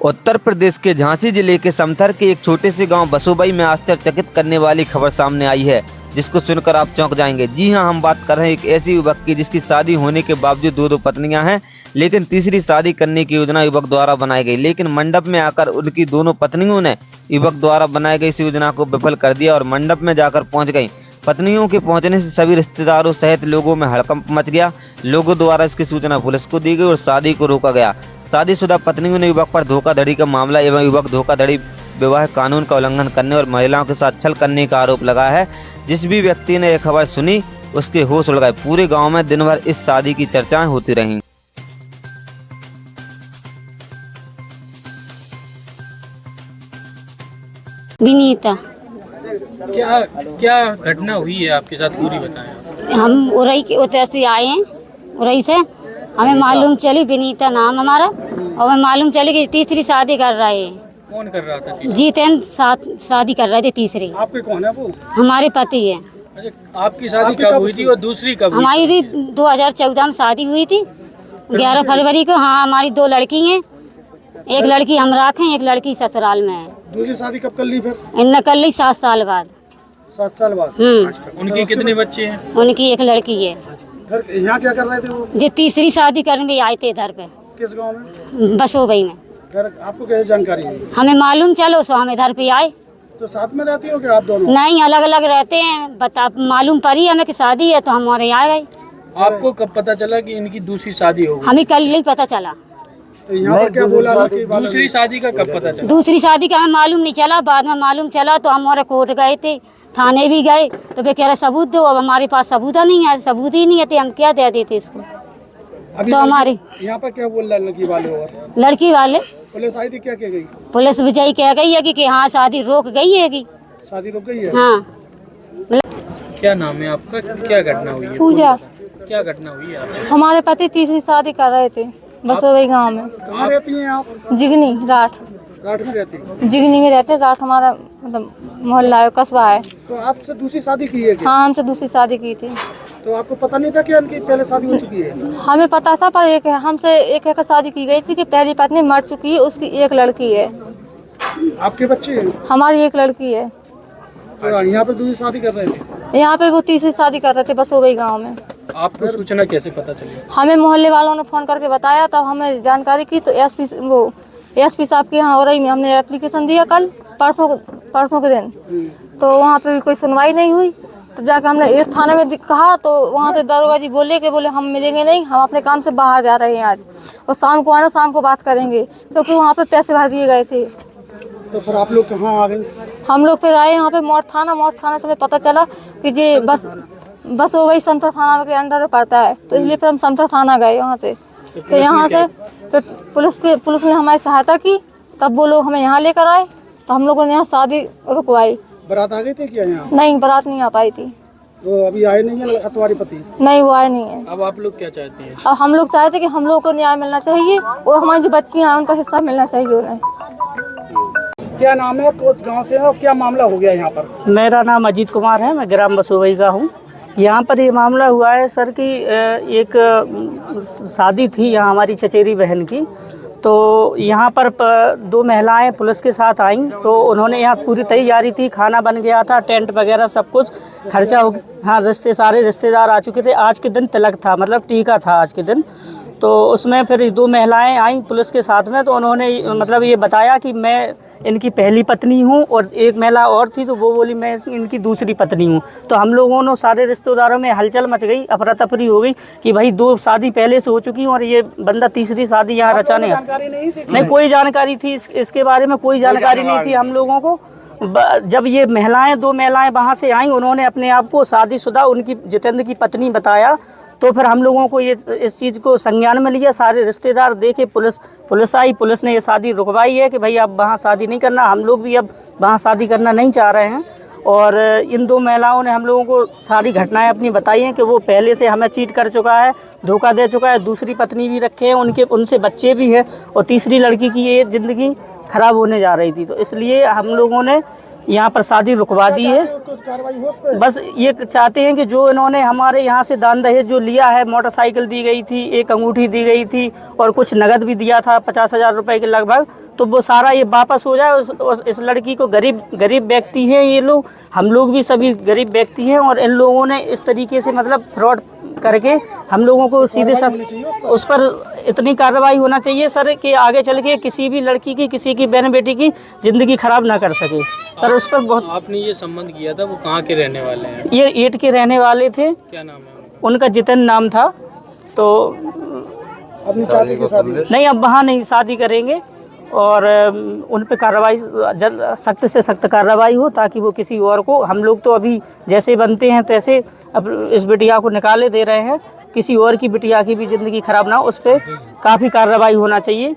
उत्तर प्रदेश के झांसी जिले के समथर के एक छोटे से गांव बसोबई में आश्चर्यचकित करने वाली खबर सामने आई है, जिसको सुनकर आप चौंक जाएंगे। जी हां, हम बात कर रहे हैं एक ऐसी युवक की जिसकी शादी होने के बावजूद दो पत्नियां हैं, लेकिन तीसरी शादी करने की योजना युवक द्वारा बनाई गई। लेकिन मंडप में आकर उनकी दोनों पत्नियों ने युवक द्वारा बनाई गई इस योजना को विफल कर दिया और मंडप में जाकर पहुंच गई। पत्नियों के पहुंचने से सभी रिश्तेदारों सहित लोगों में हड़कंप मच गया। लोगों द्वारा इसकी सूचना पुलिस को दी गई और शादी को रोका गया। शादीशुदा पत्नियों ने युवक पर धोखाधड़ी का मामला एवं युवक धोखाधड़ी विवाह कानून का उल्लंघन करने और महिलाओं के साथ छल करने का आरोप लगाया है। जिस भी व्यक्ति ने यह खबर सुनी उसके होश उड़ गए। पूरे गांव में दिन भर इस शादी की चर्चाएं होती रहीं। विनीता। क्या क्या घटना हुई है आपके साथ, पूरी बताएं। हम उरई के उतर से आए हैं, उरई से हमें मालूम चली, विनीता नाम हमारा, और हमें मालूम चली कि तीसरी शादी कर रहे हैं। कौन कर रहा था तीसरी? जीतेन शादी कर रहे थे तीसरी। आपके कौन है वो? हमारे पति है। अच्छा, आपकी शादी कब हुई थी और दूसरी कब हुई? हमारी 2014 में शादी हुई थी, 11 फरवरी को। हाँ, हमारी 2 लड़की हैं, एक लड़की हम राखें, एक लड़की ससुराल में है। दूसरी शादी कब कर ली फिर? इनने कर ली 7 साल बाद। 7 साल बाद। उनके कितने बच्चे हैं? उनकी एक लड़की है। फिर यहाँ क्या कर रहे थे वो? जो तीसरी शादी करने आए थे इधर पे। किस गांव में? बसोबई में। फिर आपको कैसे जानकारी है? हमें मालूम चलो सो हम इधर पे आए। तो साथ में रहती हो क्या आप दोनों? नहीं, अलग अलग रहते हैं। बता मालूम पड़ी हमें कि शादी है तो हम हमारे आ गए। आपको कब पता चला कि इनकी दूसरी शादी हो गई? हमें कल ही पता चला। तो यहाँ पर क्या बोला? दूसरी शादी का कब पता चला? दूसरी शादी का हमें मालूम नहीं चला, बाद में मालूम चला तो हम हमारे कोर्ट गए थे, थाने भी गए, तो वे कह रहे सबूत दो। अब हमारे पास सबूत नहीं है, सबूत ही नहीं है, तो हम क्या दे देते इसको। अभी तो हमारे यहाँ पर क्या बोल रहा है लड़की वाले? और लड़की वाले पुलिस आई थी, क्या कह गई? पुलिस विजयी कह गई है कि हाँ शादी रोक गई है कि शादी रुक गई है। हाँ। क्या नाम है आपका? क्या घटना हुई है? पूजा। क्या घटना हुई है आपके? हमारे पति तीसरी शादी कर रहे थे बसोबई गांव में। कहाँ रहती हैं आप? जिगनी राठ। राठ में रहती हैं? जिगनी में रहते। राठ हमारा मतलब मोहल्ला है, कस्बा है। तो आपसे दूसरी शादी की है क्या? हाँ, हमसे दूसरी शादी की थी। तो आपको पता नहीं था कि उनकी पहले शादी हो चुकी है? हमें पता था, पर हमसे एक शादी की गई थी कि पहली पत्नी मर चुकी है, उसकी एक लड़की है। आपके बच्चे हैं? हमारी एक लड़की है। तो यहाँ पर दूसरी शादी कर रहे थे? यहाँ पे वो तीसरी शादी कर रहे थे बसोबई गाँव में। आपको सूचना कैसे पता चली? हमें मोहल्ले वालों ने फोन करके बताया, तब हमें जानकारी की। तो एसपी साहब के यहाँ उरई में हमने एप्लीकेशन दिया कल परसों के दिन। तो वहाँ पे भी कोई सुनवाई नहीं हुई। तो जाकर हमने एक थाने में कहा, तो वहाँ से दरोगा जी बोले हम मिलेंगे नहीं, हम अपने काम से बाहर जा रहे हैं आज, और शाम को आना, शाम को बात करेंगे, क्योंकि वहाँ पे पैसे भर दिए गए थे। तो फिर आप लोग कहाँ आ गए? हम लोग फिर आए यहाँ पे मोड़ थाना से हमें पता चला कि ये बस वो वही समथर थाना के अंडर में पड़ता है, तो इसलिए फिर हम समथर थाना गए वहाँ से। फिर यहाँ से फिर पुलिस ने हमारी सहायता की, तब वो लोग हमें यहाँ लेकर आए, तो हम लोगों ने यहाँ शादी रुकवाई। बारात आ गई थी क्या यहाँ? नहीं, बारात नहीं आ पाई थी। तो अभी आए नहीं है तुम्हारे पति? नहीं, वो आए नहीं है। अब आप लोग क्या चाहते हैं? अब हम लोग चाहते कि हम लोग को न्याय मिलना चाहिए, और हमारी जो बच्चियाँ हैं उनका हिस्सा मिलना चाहिए उन्हें। क्या नाम है, कौन गाँव से है और क्या मामला हो गया यहाँ पर? मेरा नाम अजीत कुमार है, मैं ग्राम बसोबई का हूँ। यहाँ पर ये मामला हुआ है सर कि एक शादी थी यहाँ हमारी चचेरी बहन की। तो यहाँ पर 2 महिलाएं पुलिस के साथ आईं, तो उन्होंने यहाँ पूरी तैयारी थी, खाना बन गया था, टेंट वगैरह सब कुछ खर्चा हो गया। हाँ, सारे रिश्तेदार आ चुके थे। आज के दिन तिलक था, मतलब टीका था आज के दिन। तो उसमें फिर 2 महिलाएं आईं पुलिस के साथ में, तो उन्होंने मतलब ये बताया कि मैं इनकी पहली पत्नी हूँ, और एक महिला और थी तो वो बोली मैं इनकी दूसरी पत्नी हूँ। तो हम लोगों ने सारे रिश्तेदारों में हलचल मच गई, अफरा तफरी हो गई कि भाई 2 शादी पहले से हो चुकी और ये बंदा तीसरी शादी यहाँ रचाने। नहीं, कोई जानकारी थी इसके बारे में, कोई जानकारी नहीं थी हम लोगों को। जब ये 2 महिलाएं वहाँ से आईं, उन्होंने अपने आप को शादीशुदा उनकी जितेंद्र की पत्नी बताया। तो फिर हम लोगों को ये इस चीज़ को संज्ञान में लिया, सारे रिश्तेदार देखे, पुलिस आई, पुलिस ने ये शादी रुकवाई है कि भाई अब वहाँ शादी नहीं करना। हम लोग भी अब वहाँ शादी करना नहीं चाह रहे हैं। और इन 2 महिलाओं ने हम लोगों को सारी घटनाएं अपनी बताई हैं कि वो पहले से हमें चीट कर चुका है, धोखा दे चुका है, दूसरी पत्नी भी रखे हैं, उनसे बच्चे भी हैं, और तीसरी लड़की की ये ज़िंदगी ख़राब होने जा रही थी। तो इसलिए हम लोगों ने यहाँ पर शादी रुकवा दी है। बस ये चाहते हैं कि जो इन्होंने हमारे यहाँ से दान दहेज जो लिया है, मोटरसाइकिल दी गई थी, एक अंगूठी दी गई थी और कुछ नगद भी दिया था 50,000 रुपए के लगभग, तो वो सारा ये वापस हो जाए। इस लड़की को गरीब व्यक्ति हैं ये लोग, हम लोग भी सभी गरीब व्यक्ति हैं, और इन लोगों ने इस तरीके से मतलब फ्रॉड करके हम लोगों को सीधे उस पर इतनी कार्रवाई होना चाहिए सर कि आगे चल के किसी भी लड़की की, किसी की बहन बेटी की ज़िंदगी खराब ना कर सके सर। उस पर बहुत आपने ये संबंध किया था, वो कहाँ के रहने वाले हैं? ये ईट के रहने वाले थे। क्या नाम है उनका? उनका जितन नाम था। तो अपनी चाहती की शादी नहीं, अब वहाँ नहीं शादी करेंगे और उन पे कार्रवाई सख्त से सख्त कार्रवाई हो, ताकि वो किसी और को, हम लोग तो अभी जैसे बनते हैं तैसे अब इस बिटिया को निकाले दे रहे हैं, किसी और की बिटिया की भी ज़िंदगी खराब ना हो, उस पर काफ़ी कार्रवाई होना चाहिए।